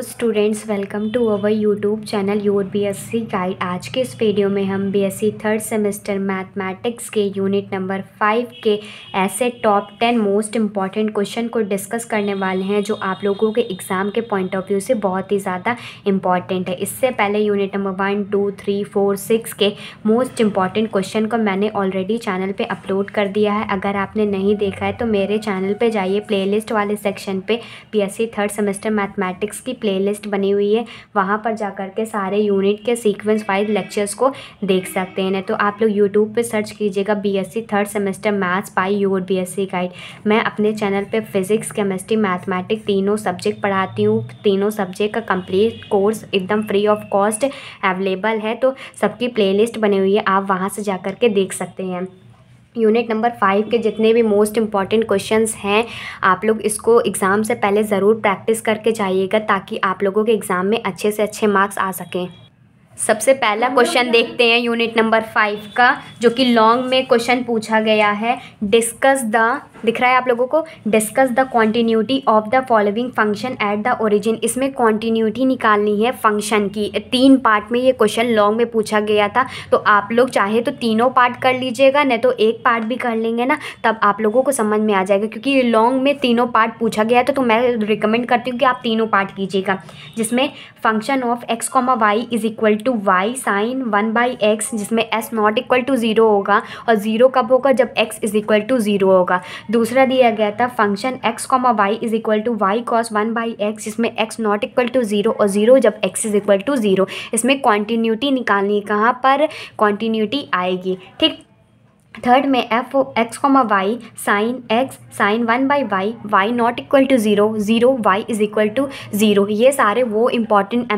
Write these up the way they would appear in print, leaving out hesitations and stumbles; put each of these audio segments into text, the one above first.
Students, welcome to our YouTube channel your BSc guide. आज के इस वीडियो में हम बीएससी थर्ड सेमेस्टर मैथमेटिक्स के यूनिट नंबर 5 के ऐसे टॉप 10 मोस्ट इम्पॉर्टेंट क्वेश्चन को डिस्कस करने वाले हैं जो आप लोगों के एग्ज़ाम के पॉइंट ऑफ व्यू से बहुत ही ज़्यादा इम्पॉर्टेंट है। इससे पहले यूनिट नंबर 1, 2, 3, 4, 6 के मोस्ट इम्पॉर्टेंट क्वेश्चन को मैंने ऑलरेडी चैनल पर अपलोड कर दिया है। अगर आपने नहीं देखा है तो मेरे चैनल पर जाइए, प्लेलिस्ट वाले सेक्शन पर बीएससी थर्ड सेमेस्टर मैथमेटिक्स की प्लेलिस्ट बनी हुई है, वहाँ पर जाकर के सारे यूनिट के सीक्वेंस वाइज लेक्चर्स को देख सकते हैं। तो आप लोग यूट्यूब पे सर्च कीजिएगा BSc third semester maths by your BSc guide. मैं अपने चैनल पे फिजिक्स, केमिस्ट्री, मैथमेटिक्स तीनों सब्जेक्ट पढ़ाती हूँ। तीनों सब्जेक्ट का कंप्लीट कोर्स एकदम फ्री ऑफ कॉस्ट अवेलेबल है, तो सबकी प्लेलिस्ट बनी हुई है, आप वहाँ से जाकर के देख सकते हैं। यूनिट नंबर 5 के जितने भी मोस्ट इम्पॉर्टेंट क्वेश्चंस हैं, आप लोग इसको एग्ज़ाम से पहले ज़रूर प्रैक्टिस करके जाइएगा ताकि आप लोगों के एग्ज़ाम में अच्छे से अच्छे मार्क्स आ सकें। सबसे पहला क्वेश्चन देखते हैं यूनिट नंबर 5 का, जो कि लॉन्ग में क्वेश्चन पूछा गया है। डिस्कस द, दिख रहा है आप लोगों को, discuss the continuity of the following function at the origin. इसमें कॉन्टीन्यूटी निकालनी है फंक्शन की। 3 पार्ट में ये क्वेश्चन लॉन्ग में पूछा गया था, तो आप लोग चाहे तो तीनों पार्ट कर लीजिएगा, नहीं तो एक पार्ट भी कर लेंगे ना, तब आप लोगों को समझ में आ जाएगा। क्योंकि ये लॉन्ग में तीनों पार्ट पूछा गया था, तो मैं रिकमेंड करती हूँ कि आप तीनों पार्ट कीजिएगा। जिसमें function of x, y is equal to y sine 1/x, जिसमें s नॉट इक्वल टू 0 होगा, और 0 कब होगा, जब x इज इक्वल टू 0 होगा। दूसरा दिया गया था function x, y is equal to y cos 1/x, जिसमें x नॉट इक्वल टू 0 और 0 जब x इज इक्वल टू 0। इसमें कॉन्टीन्यूटी निकालनी है, कहाँ पर कॉन्टीन्यूटी आएगी, ठीक। थर्ड में f x, y sine x sine 1/y, y not equal to 0, 0 y is equal to 0। ये सारे वो इम्पॉर्टेंट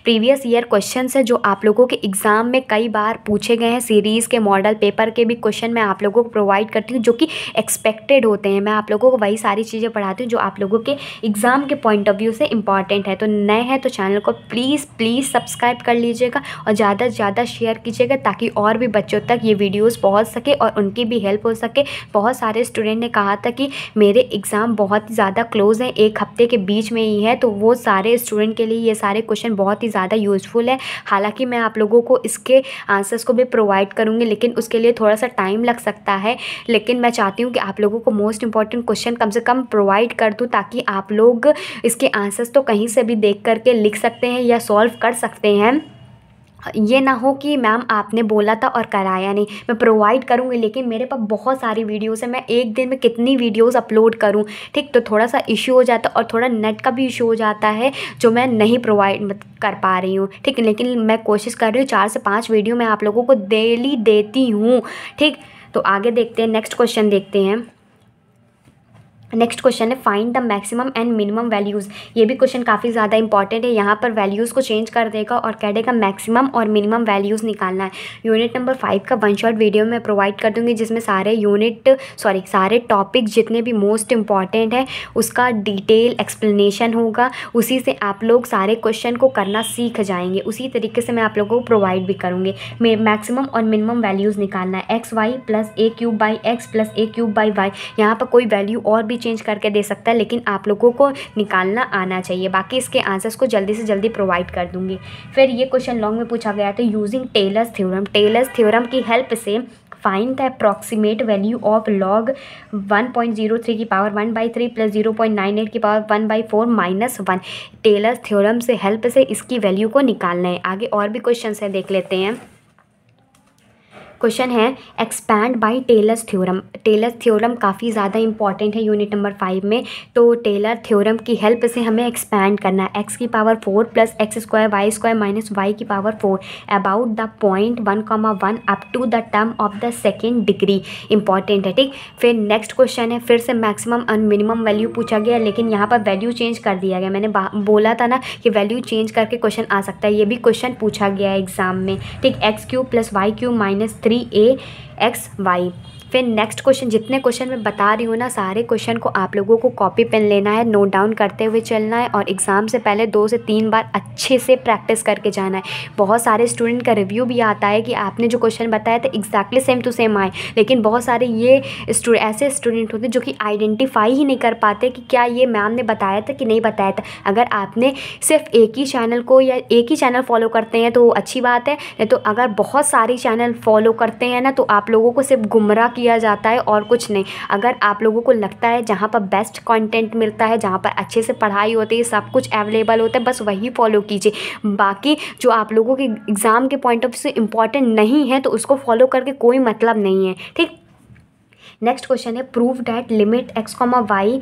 प्रीवियस ईयर क्वेश्चन है जो आप लोगों के एग्ज़ाम में कई बार पूछे गए हैं। सीरीज़ के, मॉडल पेपर के भी क्वेश्चन मैं आप लोगों को प्रोवाइड करती हूँ जो कि एक्सपेक्टेड होते हैं। मैं आप लोगों को वही सारी चीज़ें पढ़ाती हूँ जो आप लोगों के एग्ज़ाम के पॉइंट ऑफ व्यू से इम्पॉर्टेंट है। तो नए हैं तो चैनल को प्लीज़ सब्सक्राइब कर लीजिएगा और ज़्यादा से ज़्यादा शेयर कीजिएगा ताकि और भी बच्चों तक ये वीडियोज़ पहुंच सके और उनकी भी हेल्प हो सके। बहुत सारे स्टूडेंट ने कहा था कि मेरे एग्ज़ाम बहुत ज़्यादा क्लोज हैं, 1 हफ्ते के बीच में ही है, तो वो सारे स्टूडेंट के लिए ये सारे क्वेश्चन बहुत ही ज़्यादा यूज़फुल है। हालांकि मैं आप लोगों को इसके आंसर्स को भी प्रोवाइड करूँगी, लेकिन उसके लिए थोड़ा सा टाइम लग सकता है। लेकिन मैं चाहती हूँ कि आप लोगों को मोस्ट इंपॉर्टेंट क्वेश्चन कम से कम प्रोवाइड कर दूँ ताकि आप लोग इसके आंसर्स तो कहीं से भी देख करके लिख सकते हैं या सॉल्व कर सकते हैं। ये ना हो कि मैम आपने बोला था और कराया नहीं। मैं प्रोवाइड करूँगी, लेकिन मेरे पास बहुत सारी वीडियोस है, मैं एक दिन में कितनी वीडियोस अपलोड करूँ, ठीक। तो थोड़ा सा इशू हो जाता है और थोड़ा नेट का भी इशू हो जाता है जो मैं नहीं प्रोवाइड कर पा रही हूँ, ठीक। लेकिन मैं कोशिश कर रही हूँ 4 से 5 वीडियो मैं आप लोगों को डेली देती हूँ, ठीक। तो आगे देखते हैं, नेक्स्ट क्वेश्चन देखते हैं। नेक्स्ट क्वेश्चन है find the maximum and minimum values. ये भी क्वेश्चन काफ़ी ज़्यादा इंपॉर्टेंट है। यहाँ पर वैल्यूज़ को चेंज कर देगा और कह देगा मैक्सिमम और मिनिमम वैल्यूज़ निकालना है। यूनिट नंबर 5 का 1 शॉट वीडियो मैं प्रोवाइड कर दूँगी जिसमें सारे टॉपिक जितने भी मोस्ट इंपॉर्टेंट है उसका डिटेल एक्सप्लेनेशन होगा। उसी से आप लोग सारे क्वेश्चन को करना सीख जाएंगे। उसी तरीके से मैं आप लोगों को प्रोवाइड भी करूँगी। मैक्सिमम और मिनिमम वैल्यूज़ निकालना है। x/y plus a³ plus a³/y। यहाँ पर कोई वैल्यू और भी चेंज करके दे सकता है, लेकिन आप लोगों को निकालना आना चाहिए। बाकी इसके आंसर्स को जल्दी से जल्दी प्रोवाइड कर दूंगी। फिर ये क्वेश्चन लॉन्ग में पूछा गया था using Taylor's theorem. Taylor's theorem की हेल्प से find the approximate value of log 1.03 की पावर 1/3 प्लस 0.98 की पावर 1/4 माइनस 1। टेलर्स थ्योरम से हेल्प से इसकी वैल्यू को निकालना है। आगे और भी क्वेश्चन है, देख लेते हैं। क्वेश्चन है expand by Taylor's theorem. Taylor's theorem काफ़ी ज़्यादा इंपॉर्टेंट है यूनिट नंबर 5 में। तो टेलर थ्योरम की हेल्प से हमें एक्सपैंड करना है। x की power 4 plus x² y² minus y की power 4 about the point 1,1 up to the term of the second degree. Important है, ठीक। फिर नेक्स्ट क्वेश्चन है, फिर से मैक्सिमम और मिनिमम वैल्यू पूछा गया, लेकिन यहाँ पर वैल्यू चेंज कर दिया गया। मैंने बोला था ना कि वैल्यू चेंज करके क्वेश्चन आ सकता है। ये भी क्वेश्चन पूछा गया है एग्जाम में, ठीक। x³ plus y³ minus 3ax y। फिर नेक्स्ट क्वेश्चन, जितने क्वेश्चन मैं बता रही हूँ ना, सारे क्वेश्चन को आप लोगों को कॉपी पेन लेना है, नोट डाउन करते हुए चलना है और एग्ज़ाम से पहले 2 से 3 बार अच्छे से प्रैक्टिस करके जाना है। बहुत सारे स्टूडेंट का रिव्यू भी आता है कि आपने जो क्वेश्चन बताया था एग्जैक्टली सेम टू सेम आए, लेकिन बहुत सारे ये ऐसे स्टूडेंट होते हैं जो कि आइडेंटिफाई ही नहीं कर पाते कि क्या ये मैम ने बताया था कि नहीं बताया था। अगर आपने सिर्फ एक ही चैनल को या एक ही चैनल फॉलो करते हैं तो अच्छी बात है, नहीं तो अगर बहुत सारी चैनल फॉलो करते हैं ना तो आप लोगों को सिर्फ गुमराह किया जाता है और कुछ नहीं। अगर आप लोगों को लगता है जहाँ पर बेस्ट कंटेंट मिलता है, जहाँ पर अच्छे से पढ़ाई होती है, सब कुछ अवेलेबल होता है, बस वही फॉलो कीजिए। बाकी जो आप लोगों के एग्ज़ाम के पॉइंट ऑफ व्यू से इम्पॉर्टेंट नहीं है तो उसको फॉलो करके कोई मतलब नहीं है, ठीक। नेक्स्ट क्वेश्चन है, prove that limit x, y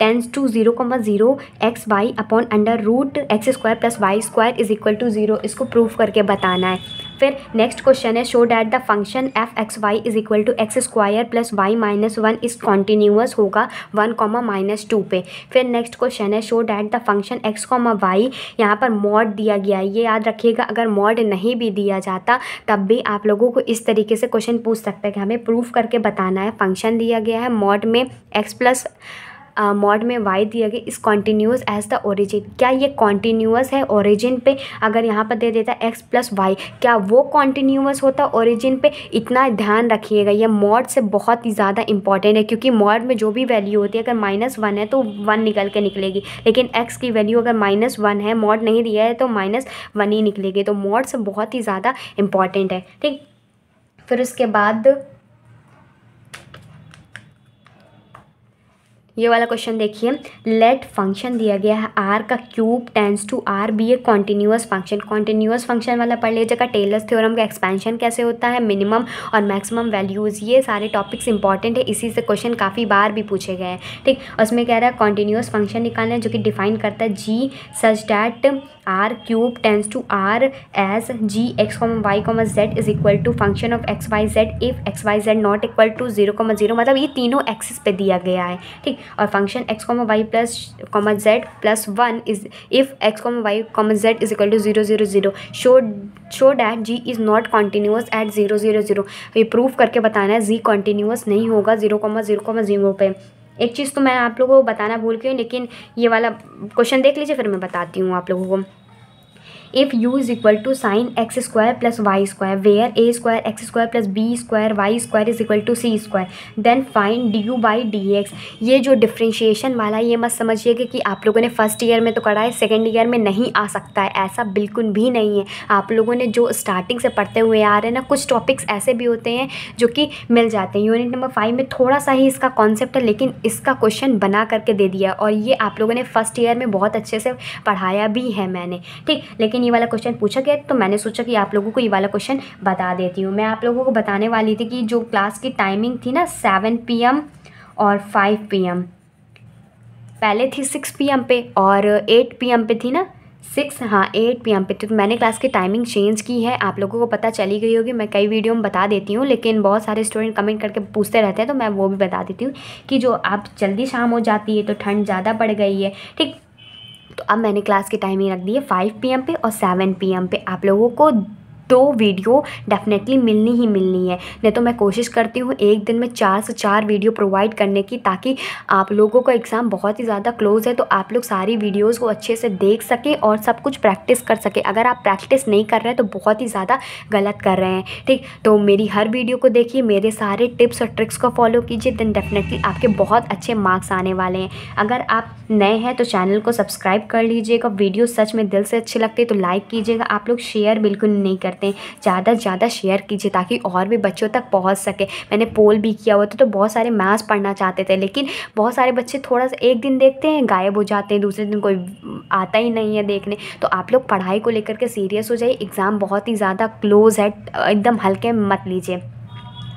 tends to 0,0 x y upon under root x square plus y square is equal to 0। इसको प्रूव करके बताना है। फिर नेक्स्ट क्वेश्चन है, show that the function f x y is equal to x square plus y minus 1 is continuous होगा 1,-2 पे। फिर next question है, show that the function x, y, यहाँ पर मॉड दिया गया है, ये याद रखिएगा। अगर मॉड नहीं भी दिया जाता तब भी आप लोगों को इस तरीके से क्वेश्चन पूछ सकते हैं कि हमें प्रूफ करके बताना है। फंक्शन दिया गया है, मॉड में एक्स प्लस मॉड में y दिया गया, इस कॉन्टीन्यूअस एज द ओरिजिन। क्या ये कॉन्टीन्यूअस है ओरिजिन पे? अगर यहाँ पर दे देता x प्लस वाई, क्या वो कॉन्टीन्यूअस होता ओरिजिन पे? इतना ध्यान रखिएगा, ये मॉड से बहुत ही ज़्यादा इंपॉर्टेंट है, क्योंकि मॉड में जो भी वैल्यू होती है, अगर -1 है तो 1 निकल के निकलेगी, लेकिन x की वैल्यू अगर -1 है, मॉड नहीं दिया है तो -1 ही निकलेगी। तो मॉड से बहुत ही ज़्यादा इंपॉर्टेंट है, ठीक। फिर उसके बाद ये वाला क्वेश्चन देखिए, लेट फंक्शन दिया गया है r का cube tends to r be a continuous function. Continuous function वाला पढ़ लीजिएगा। टेलर्स थ्योरम का एक्सपेंशन कैसे होता है, मिनिमम और मैक्सिमम वैल्यूज़, ये सारे टॉपिक्स इंपॉर्टेंट है, इसी से क्वेश्चन काफ़ी बार भी पूछे गए हैं, ठीक। उसमें कह रहा है कॉन्टीन्यूअस फंक्शन निकालना है, जो कि डिफाइन करता है g such that r cube tends to r as g x, y, z is equal to function of x y z if x y z not equal to 0,0, मतलब ये तीनों axis पे दिया गया है, ठीक। और function x, y plus z plus 1 is if x, y, z is equal to 0,0,0। Show that g is not continuous at 0,0,0। ये प्रूफ करके बताना है g कॉन्टीन्यूअस नहीं होगा 0,0,0 पे। एक चीज़ तो मैं आप लोगों को बताना भूल गई हूँ, लेकिन ये वाला क्वेश्चन देख लीजिए, फिर मैं बताती हूँ आप लोगों को। If u is equal to sine x square plus y square where a square x square plus b square y square is equal to c square then find d u by d x. ये जो differentiation वाला, ये मत समझिएगा कि आप लोगों ने फर्स्ट ईयर में तो करा है, सेकेंड ईयर में नहीं आ सकता है, ऐसा बिल्कुल भी नहीं है। आप लोगों ने जो स्टार्टिंग से पढ़ते हुए आ रहे हैं ना, कुछ टॉपिक्स ऐसे भी होते हैं जो कि मिल जाते हैं। यूनिट नंबर 5 में थोड़ा सा ही इसका कॉन्सेप्ट है, लेकिन इसका क्वेश्चन बना करके दे दिया, और ये आप लोगों ने फर्स्ट ईयर में बहुत अच्छे से पढ़ाया भी है मैंने, ठीक। लेकिन ये वाला क्वेश्चन पूछा गया तो मैंने सोचा कि आप लोगों को ये वाला क्वेश्चन बता देती हूँ। मैं आप लोगों को बताने वाली थी कि जो क्लास की टाइमिंग थी ना 7 PM और 5 PM, पहले थी 6 PM पे और 8 PM पे थी ना, 8 PM पे। तो मैंने क्लास की टाइमिंग चेंज की है, आप लोगों को पता चली गई होगी, मैं कई वीडियो में बता देती हूँ, लेकिन बहुत सारे स्टूडेंट कमेंट करके पूछते रहते हैं तो मैं वो भी बता देती हूँ कि जो अब जल्दी शाम हो जाती है तो ठंड ज़्यादा बढ़ गई है, ठीक। तो अब मैंने क्लास की टाइमिंग रख दी है 5 PM पे और 7 PM पे। आप लोगों को 2 वीडियो डेफिनेटली मिलनी ही मिलनी है, नहीं तो मैं कोशिश करती हूँ एक दिन में 4 से 4 वीडियो प्रोवाइड करने की, ताकि आप लोगों का एग्ज़ाम बहुत ही ज़्यादा क्लोज़ है तो आप लोग सारी वीडियोज़ को अच्छे से देख सकें और सब कुछ प्रैक्टिस कर सकें। अगर आप प्रैक्टिस नहीं कर रहे हैं तो बहुत ही ज़्यादा गलत कर रहे हैं, ठीक। तो मेरी हर वीडियो को देखिए, मेरे सारे टिप्स और ट्रिक्स को फॉलो कीजिए, देन डेफिनेटली आपके बहुत अच्छे मार्क्स आने वाले हैं। अगर आप नए हैं तो चैनल को सब्सक्राइब कर लीजिएगा, वीडियो सच में दिल से अच्छी लगती है तो लाइक कीजिएगा। आप लोग शेयर बिल्कुल नहीं करते, ज़्यादा से ज़्यादा शेयर कीजिए ताकि और भी बच्चों तक पहुंच सके। मैंने पोल भी किया हुआ था तो बहुत सारे मैथ्स पढ़ना चाहते थे, लेकिन बहुत सारे बच्चे थोड़ा सा एक दिन देखते हैं गायब हो जाते हैं, दूसरे दिन कोई आता ही नहीं है देखने। तो आप लोग पढ़ाई को लेकर के सीरियस हो जाइए, एग्ज़ाम बहुत ही ज़्यादा क्लोज है, एकदम हल्के में मत लीजिए।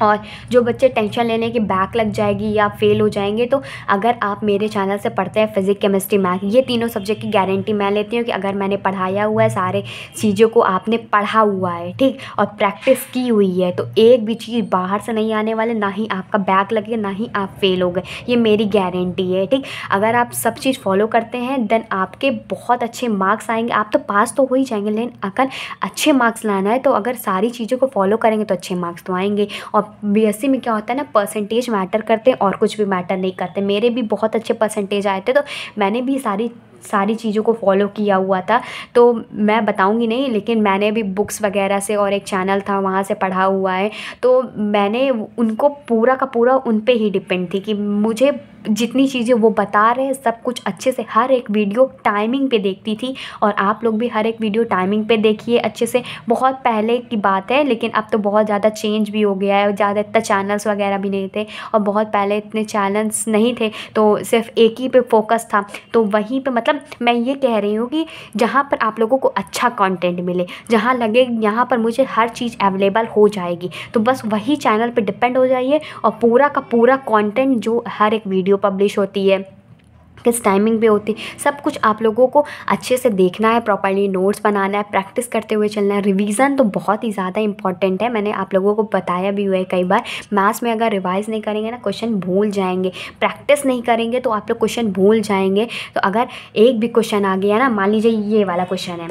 और जो बच्चे टेंशन लेने की बैक लग जाएगी या फेल हो जाएंगे, तो अगर आप मेरे चैनल से पढ़ते हैं फिजिक्स केमिस्ट्री मैथ, ये तीनों सब्जेक्ट की गारंटी मैं लेती हूँ कि अगर मैंने पढ़ाया हुआ है, सारे चीज़ों को आपने पढ़ा हुआ है, ठीक, और प्रैक्टिस की हुई है, तो एक भी चीज़ बाहर से नहीं आने वाले, ना ही आपका बैक लगेगा, ना ही आप फेल हो गए, ये मेरी गारंटी है, ठीक। अगर आप सब चीज़ फॉलो करते हैं देन आपके बहुत अच्छे मार्क्स आएंगे। आप तो पास तो हो ही जाएंगे, लेकिन अगर अच्छे मार्क्स लाना है तो अगर सारी चीज़ों को फॉलो करेंगे तो अच्छे मार्क्स तो आएंगे। और बीएससी में क्या होता है ना, परसेंटेज मैटर करते हैं और कुछ भी मैटर नहीं करते। मेरे भी बहुत अच्छे परसेंटेज आए थे, तो मैंने भी सारी चीज़ों को फॉलो किया हुआ था, तो मैं बताऊंगी नहीं, लेकिन मैंने भी बुक्स वगैरह से और एक चैनल था वहाँ से पढ़ा हुआ है। तो मैंने उनको पूरा का पूरा उन पे ही डिपेंड थी कि मुझे जितनी चीज़ें वो बता रहे हैं सब कुछ अच्छे से, हर एक वीडियो टाइमिंग पे देखती थी। और आप लोग भी हर एक वीडियो टाइमिंग पे देखिए अच्छे से। बहुत पहले की बात है, लेकिन अब तो बहुत ज़्यादा चेंज भी हो गया है, ज़्यादा इतना चैनल्स वगैरह भी नहीं थे, और बहुत पहले इतने चैनल्स नहीं थे, तो सिर्फ एक ही पे फोकस था। तो वहीं पे मतलब मैं ये कह रही हूँ कि जहाँ पर आप लोगों को अच्छा कंटेंट मिले, जहाँ लगे यहाँ पर मुझे हर चीज़ अवेलेबल हो जाएगी, तो बस वही चैनल पे डिपेंड हो जाइए। और पूरा का पूरा कंटेंट जो हर एक वीडियो पब्लिश होती है, किस टाइमिंग पे होती, सब कुछ आप लोगों को अच्छे से देखना है, प्रॉपर्ली नोट्स बनाना है, प्रैक्टिस करते हुए चलना है। रिवीजन तो बहुत ही ज़्यादा इंपॉर्टेंट है, मैंने आप लोगों को बताया भी हुआ है कई बार। मैथ्स में अगर रिवाइज नहीं करेंगे ना, क्वेश्चन भूल जाएंगे। प्रैक्टिस नहीं करेंगे तो आप लोग क्वेश्चन भूल जाएंगे। तो अगर एक भी क्वेश्चन आ गया ना, मान लीजिए ये वाला क्वेश्चन है,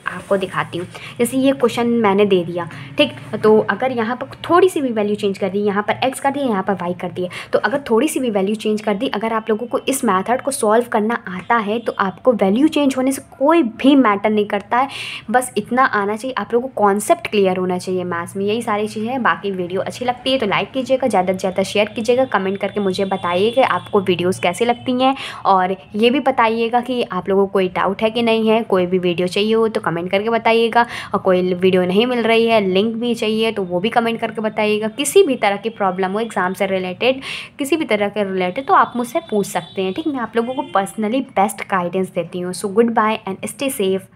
आपको दिखाती हूँ। जैसे ये क्वेश्चन मैंने दे दिया, ठीक, तो अगर यहाँ पर थोड़ी सी भी वैल्यू चेंज कर दी, यहाँ पर x कर दी, यहाँ पर y कर दी है, तो अगर थोड़ी सी भी वैल्यू चेंज कर दी, अगर आप लोगों को इस मेथड को सॉल्व करना आता है, तो आपको वैल्यू चेंज होने से कोई भी मैटर नहीं करता है। बस इतना आना चाहिए, आप लोगों को कॉन्सेप्ट क्लियर होना चाहिए मैथ्स में। यही सारी चीज़ें हैं। बाकी वीडियो अच्छी लगती है तो लाइक कीजिएगा, ज़्यादा से ज़्यादा शेयर कीजिएगा, कमेंट करके मुझे बताइए कि आपको वीडियोज़ कैसी लगती हैं। और ये भी बताइएगा कि आप लोगों को कोई डाउट है कि नहीं है, कोई भी वीडियो चाहिए हो तो कमेंट करके बताइएगा। और कोई वीडियो नहीं मिल रही है, लिंक भी चाहिए, तो वो भी कमेंट करके बताइएगा। किसी भी तरह की प्रॉब्लम हो एग्ज़ाम से रिलेटेड, किसी भी तरह के रिलेटेड, तो आप मुझसे पूछ सकते हैं, ठीक। मैं आप लोगों को पर्सनली बेस्ट गाइडेंस देती हूँ। So good bye and stay safe.